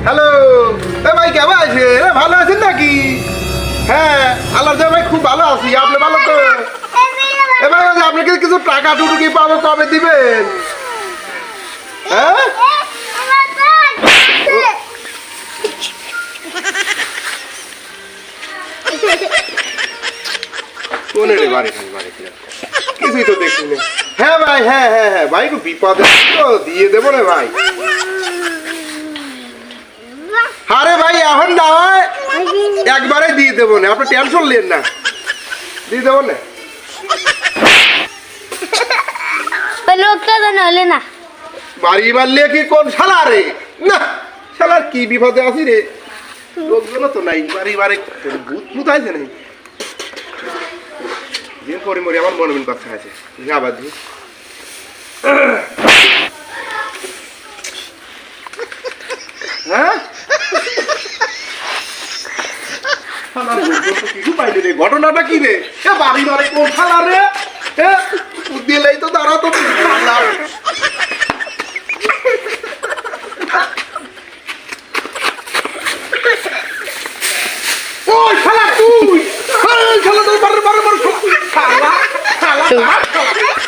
Hello, এ ভাই কেমন আছে? ভালো আছেন নাকি? হ্যাঁ, আল্লাহর দয়ায় ভাই খুব ভালো আছি। আপনি ভালো তো? এ ভাই আপনাকে কিছু টাকা টুকু কি পাবো, কবে দিবেন? হ্যাঁ? কোনে রে বাড়ি খালি বাড়ি ফিরে কিছুই তো দেখছি না। হ্যাঁ ভাই, হ্যাঁ হ্যাঁ হ্যাঁ ভাই, খুব বিপদে তো দিয়ে দেবো রে ভাই। আরে ভাই এখন না হয় একবারে দিয়ে দেবো না, আপনি টেনশন নেন না, দিয়ে দেবো না। লোকটা তো নলে না বাড়ি মারলে কি কোন শালা রে? না শালার কি বিপদে আছি রে, লোকজন তো নাই, বাড়ি বাড়ি ভূত ভূত আছে নাই যে পরে মরে আমার মনে মনে কথা আছে আবার দি। হ্যাঁ কিছু পাইলে রে, ঘটনাটা কি রে? বাড়ি মারে কোন শালা রে? দিলেই তো দাঁড়া তো ওই শালা তুই, শালা তুই বারে বারে বারে শালা শালা